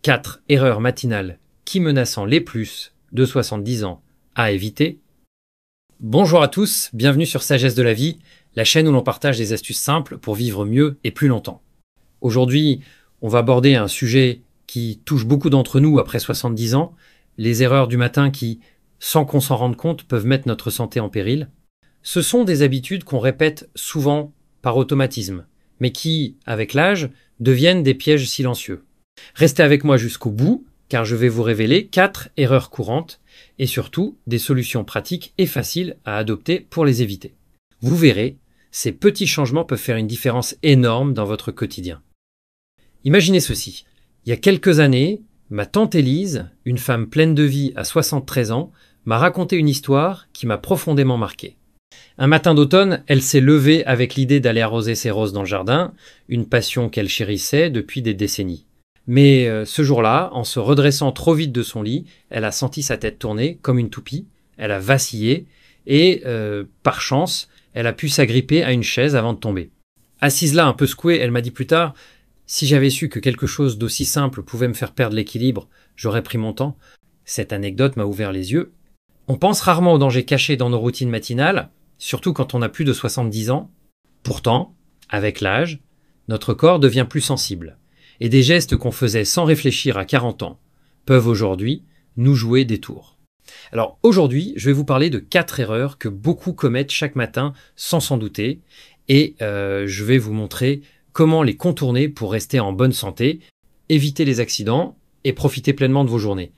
4 erreurs matinales qui menacent les plus de 70 ans à éviter. Bonjour à tous, bienvenue sur Sagesse de la vie, la chaîne où l'on partage des astuces simples pour vivre mieux et plus longtemps. Aujourd'hui, on va aborder un sujet qui touche beaucoup d'entre nous après 70 ans, les erreurs du matin qui, sans qu'on s'en rende compte, peuvent mettre notre santé en péril. Ce sont des habitudes qu'on répète souvent par automatisme, mais qui, avec l'âge, deviennent des pièges silencieux. Restez avec moi jusqu'au bout, car je vais vous révéler 4 erreurs courantes et surtout des solutions pratiques et faciles à adopter pour les éviter. Vous verrez, ces petits changements peuvent faire une différence énorme dans votre quotidien. Imaginez ceci. Il y a quelques années, ma tante Élise, une femme pleine de vie à 73 ans, m'a raconté une histoire qui m'a profondément marqué. Un matin d'automne, elle s'est levée avec l'idée d'aller arroser ses roses dans le jardin, une passion qu'elle chérissait depuis des décennies. Mais ce jour-là, en se redressant trop vite de son lit, elle a senti sa tête tourner comme une toupie, elle a vacillé et, par chance, elle a pu s'agripper à une chaise avant de tomber. Assise là, un peu secouée, elle m'a dit plus tard « Si j'avais su que quelque chose d'aussi simple pouvait me faire perdre l'équilibre, j'aurais pris mon temps. » Cette anecdote m'a ouvert les yeux. On pense rarement aux dangers cachés dans nos routines matinales, surtout quand on a plus de 70 ans. Pourtant, avec l'âge, notre corps devient plus sensible. Et des gestes qu'on faisait sans réfléchir à 40 ans peuvent aujourd'hui nous jouer des tours. Alors aujourd'hui, je vais vous parler de 4 erreurs que beaucoup commettent chaque matin sans s'en douter et je vais vous montrer comment les contourner pour rester en bonne santé, éviter les accidents et profiter pleinement de vos journées.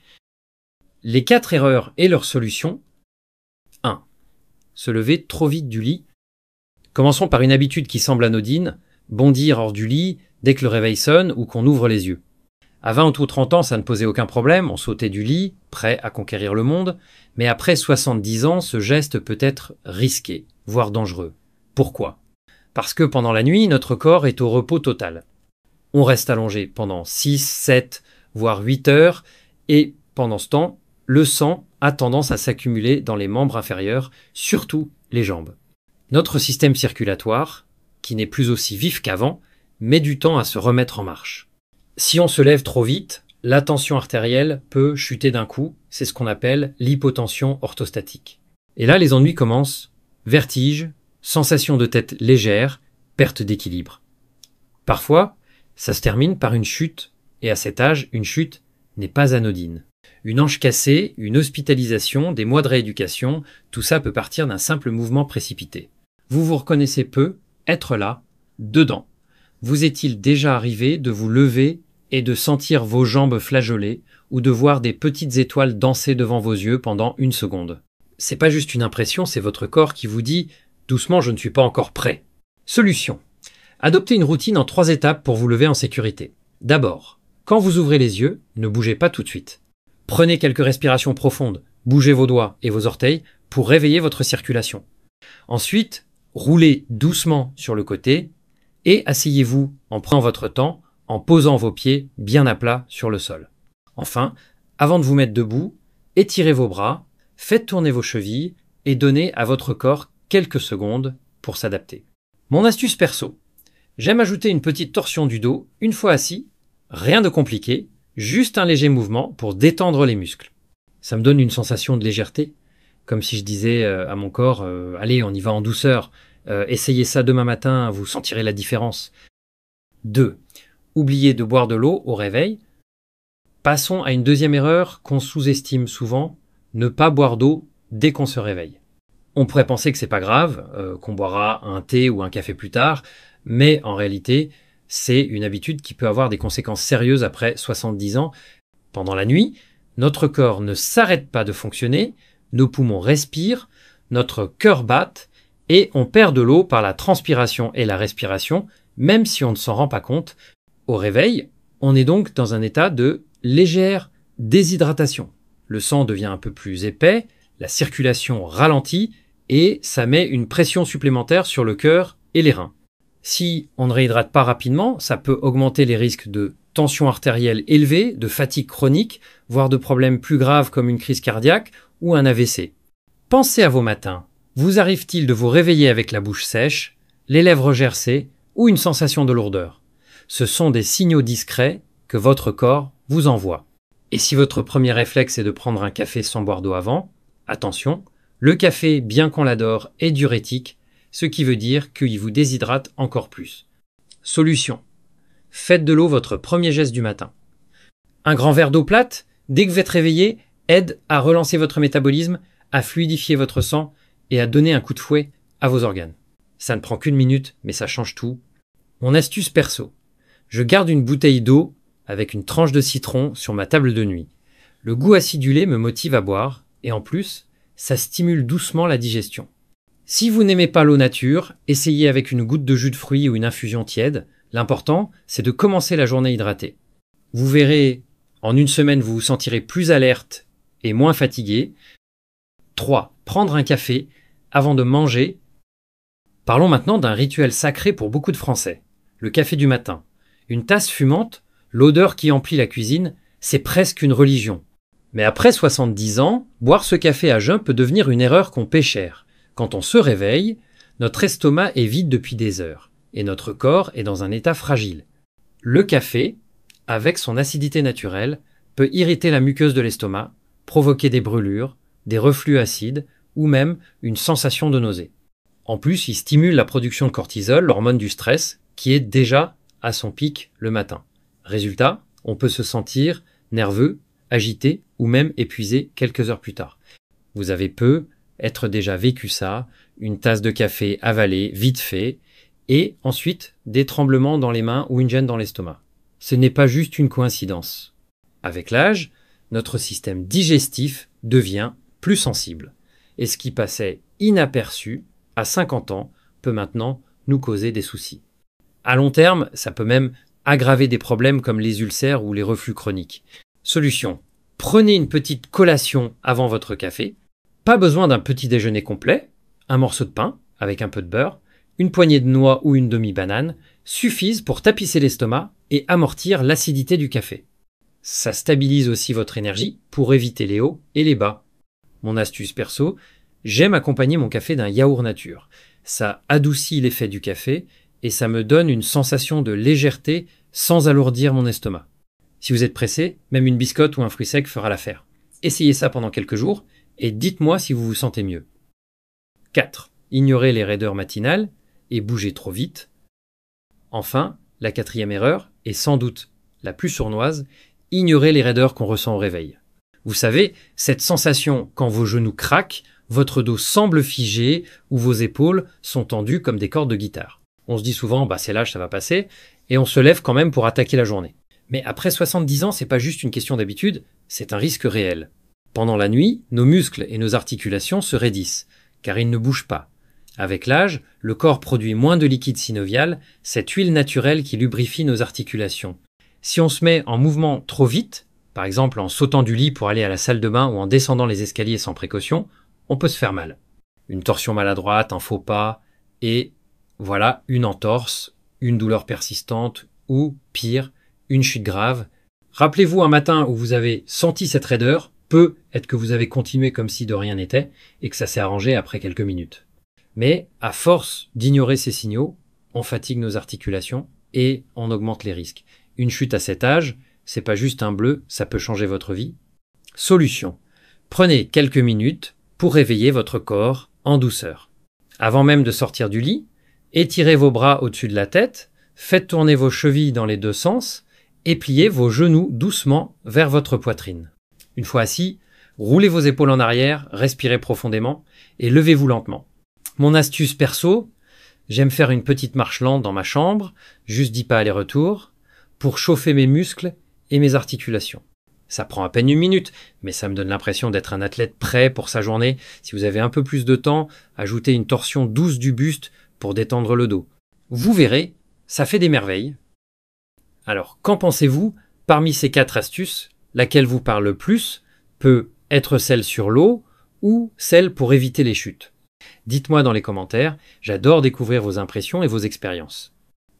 Les 4 erreurs et leurs solutions. 1. Se lever trop vite du lit. Commençons par une habitude qui semble anodine, bondir hors du lit dès que le réveil sonne ou qu'on ouvre les yeux. À 20 ou 30 ans, ça ne posait aucun problème, on sautait du lit, prêt à conquérir le monde, mais après 70 ans, ce geste peut être risqué, voire dangereux. Pourquoi ? Parce que pendant la nuit, notre corps est au repos total. On reste allongé pendant 6, 7, voire 8 heures, et pendant ce temps, le sang a tendance à s'accumuler dans les membres inférieurs, surtout les jambes. Notre système circulatoire, qui n'est plus aussi vif qu'avant, met du temps à se remettre en marche. Si on se lève trop vite, la tension artérielle peut chuter d'un coup, c'est ce qu'on appelle l'hypotension orthostatique. Et là, les ennuis commencent, vertige, sensation de tête légère, perte d'équilibre. Parfois, ça se termine par une chute, et à cet âge, une chute n'est pas anodine. Une hanche cassée, une hospitalisation, des mois de rééducation, tout ça peut partir d'un simple mouvement précipité. Vous vous reconnaissez peu, être là, dedans. Vous est-il déjà arrivé de vous lever et de sentir vos jambes flageoler ou de voir des petites étoiles danser devant vos yeux pendant 1 seconde? C'est pas juste une impression, c'est votre corps qui vous dit « doucement, je ne suis pas encore prêt ». Solution. Adoptez une routine en 3 étapes pour vous lever en sécurité. D'abord, quand vous ouvrez les yeux, ne bougez pas tout de suite. Prenez quelques respirations profondes, bougez vos doigts et vos orteils pour réveiller votre circulation. Ensuite, roulez doucement sur le côté et asseyez-vous en prenant votre temps, en posant vos pieds bien à plat sur le sol. Enfin, avant de vous mettre debout, étirez vos bras, faites tourner vos chevilles et donnez à votre corps quelques secondes pour s'adapter. Mon astuce perso. J'aime ajouter une petite torsion du dos une fois assis, rien de compliqué, juste un léger mouvement pour détendre les muscles. Ça me donne une sensation de légèreté, comme si je disais à mon corps « Allez, on y va en douceur ». Essayez ça demain matin, vous sentirez la différence. 2. Oubliez de boire de l'eau au réveil. Passons à une deuxième erreur qu'on sous-estime souvent, ne pas boire d'eau dès qu'on se réveille. On pourrait penser que c'est pas grave, qu'on boira un thé ou un café plus tard, mais en réalité, c'est une habitude qui peut avoir des conséquences sérieuses après 70 ans. Pendant la nuit, notre corps ne s'arrête pas de fonctionner, nos poumons respirent, notre cœur bat, et on perd de l'eau par la transpiration et la respiration, même si on ne s'en rend pas compte. Au réveil, on est donc dans un état de légère déshydratation. Le sang devient un peu plus épais, la circulation ralentit et ça met une pression supplémentaire sur le cœur et les reins. Si on ne réhydrate pas rapidement, ça peut augmenter les risques de tension artérielle élevée, de fatigue chronique, voire de problèmes plus graves comme une crise cardiaque ou un AVC. Pensez à vos matins. Vous arrive-t-il de vous réveiller avec la bouche sèche, les lèvres gercées ou une sensation de lourdeur? Ce sont des signaux discrets que votre corps vous envoie. Et si votre premier réflexe est de prendre un café sans boire d'eau avant, attention, le café, bien qu'on l'adore, est diurétique, ce qui veut dire qu'il vous déshydrate encore plus. Solution. Faites de l'eau votre premier geste du matin. Un grand verre d'eau plate, dès que vous êtes réveillé, aide à relancer votre métabolisme, à fluidifier votre sang et à donner un coup de fouet à vos organes. Ça ne prend qu'une minute, mais ça change tout. Mon astuce perso. Je garde une bouteille d'eau avec une tranche de citron sur ma table de nuit. Le goût acidulé me motive à boire et en plus, ça stimule doucement la digestion. Si vous n'aimez pas l'eau nature, essayez avec une goutte de jus de fruits ou une infusion tiède. L'important, c'est de commencer la journée hydratée. Vous verrez, en une semaine, vous vous sentirez plus alerte et moins fatigué. 3. Prendre un café avant de manger. Parlons maintenant d'un rituel sacré pour beaucoup de Français. Le café du matin. Une tasse fumante, l'odeur qui emplit la cuisine, c'est presque une religion. Mais après 70 ans, boire ce café à jeun peut devenir une erreur qu'on paie cher. Quand on se réveille, notre estomac est vide depuis des heures et notre corps est dans un état fragile. Le café, avec son acidité naturelle, peut irriter la muqueuse de l'estomac, provoquer des brûlures, des reflux acides ou même une sensation de nausée. En plus, il stimule la production de cortisol, l'hormone du stress, qui est déjà à son pic le matin. Résultat, on peut se sentir nerveux, agité ou même épuisé quelques heures plus tard. Vous avez être déjà vécu ça, une tasse de café avalée, vite fait, et ensuite des tremblements dans les mains ou une gêne dans l'estomac. Ce n'est pas juste une coïncidence. Avec l'âge, notre système digestif devient plus sensible, et ce qui passait inaperçu à 50 ans peut maintenant nous causer des soucis. À long terme, ça peut même aggraver des problèmes comme les ulcères ou les reflux chroniques. Solution. Prenez une petite collation avant votre café. Pas besoin d'un petit déjeuner complet. Un morceau de pain avec un peu de beurre, une poignée de noix ou une demi-banane suffisent pour tapisser l'estomac et amortir l'acidité du café. Ça stabilise aussi votre énergie pour éviter les hauts et les bas. Mon astuce perso, j'aime accompagner mon café d'un yaourt nature. Ça adoucit l'effet du café et ça me donne une sensation de légèreté sans alourdir mon estomac. Si vous êtes pressé, même une biscotte ou un fruit sec fera l'affaire. Essayez ça pendant quelques jours et dites-moi si vous vous sentez mieux. 4. Ignorez les raideurs matinales et bougez trop vite. Enfin, la 4e erreur, et sans doute la plus sournoise, ignorez les raideurs qu'on ressent au réveil. Vous savez, cette sensation quand vos genoux craquent, votre dos semble figé ou vos épaules sont tendues comme des cordes de guitare. On se dit souvent, c'est l'âge, ça va passer, et on se lève quand même pour attaquer la journée. Mais après 70 ans, c'est pas juste une question d'habitude, c'est un risque réel. Pendant la nuit, nos muscles et nos articulations se raidissent, car ils ne bougent pas. Avec l'âge, le corps produit moins de liquide synovial, cette huile naturelle qui lubrifie nos articulations. Si on se met en mouvement trop vite, par exemple en sautant du lit pour aller à la salle de bain ou en descendant les escaliers sans précaution, on peut se faire mal. Une torsion maladroite, un faux pas, et voilà une entorse, une douleur persistante ou, pire, une chute grave. Rappelez-vous un matin où vous avez senti cette raideur, peut être que vous avez continué comme si de rien n'était et que ça s'est arrangé après quelques minutes. Mais à force d'ignorer ces signaux, on fatigue nos articulations et on augmente les risques. Une chute à cet âge, c'est pas juste un bleu, ça peut changer votre vie. Solution. Prenez quelques minutes pour réveiller votre corps en douceur. Avant même de sortir du lit, étirez vos bras au-dessus de la tête, faites tourner vos chevilles dans les deux sens et pliez vos genoux doucement vers votre poitrine. Une fois assis, roulez vos épaules en arrière, respirez profondément et levez-vous lentement. Mon astuce perso, j'aime faire une petite marche lente dans ma chambre, juste 10 pas aller-retour, pour chauffer mes muscles et mes articulations. Ça prend à peine une minute, mais ça me donne l'impression d'être un athlète prêt pour sa journée. Si vous avez un peu plus de temps, ajoutez une torsion douce du buste pour détendre le dos. Vous verrez, ça fait des merveilles. Alors, qu'en pensez-vous? Parmi ces 4 astuces, laquelle vous parle le plus peut être celle sur l'eau ou celle pour éviter les chutes? Dites-moi dans les commentaires, j'adore découvrir vos impressions et vos expériences.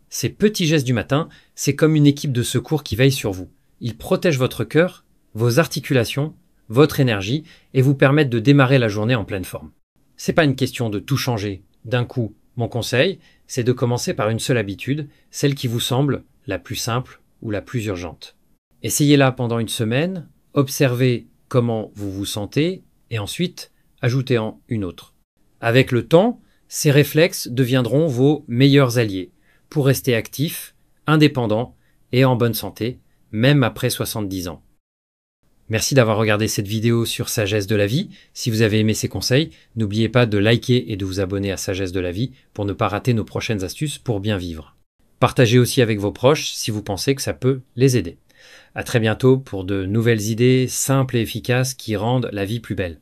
Ces petits gestes du matin, c'est comme une équipe de secours qui veille sur vous. Ils protègent votre cœur, vos articulations, votre énergie et vous permettent de démarrer la journée en pleine forme. C'est pas une question de tout changer d'un coup. Mon conseil, c'est de commencer par une seule habitude, celle qui vous semble la plus simple ou la plus urgente. Essayez-la pendant une semaine, observez comment vous vous sentez et ensuite ajoutez-en une autre. Avec le temps, ces réflexes deviendront vos meilleurs alliés pour rester actif, indépendant et en bonne santé, même après 70 ans. Merci d'avoir regardé cette vidéo sur Sagesse de la vie. Si vous avez aimé ces conseils, n'oubliez pas de liker et de vous abonner à Sagesse de la vie pour ne pas rater nos prochaines astuces pour bien vivre. Partagez aussi avec vos proches si vous pensez que ça peut les aider. À très bientôt pour de nouvelles idées simples et efficaces qui rendent la vie plus belle.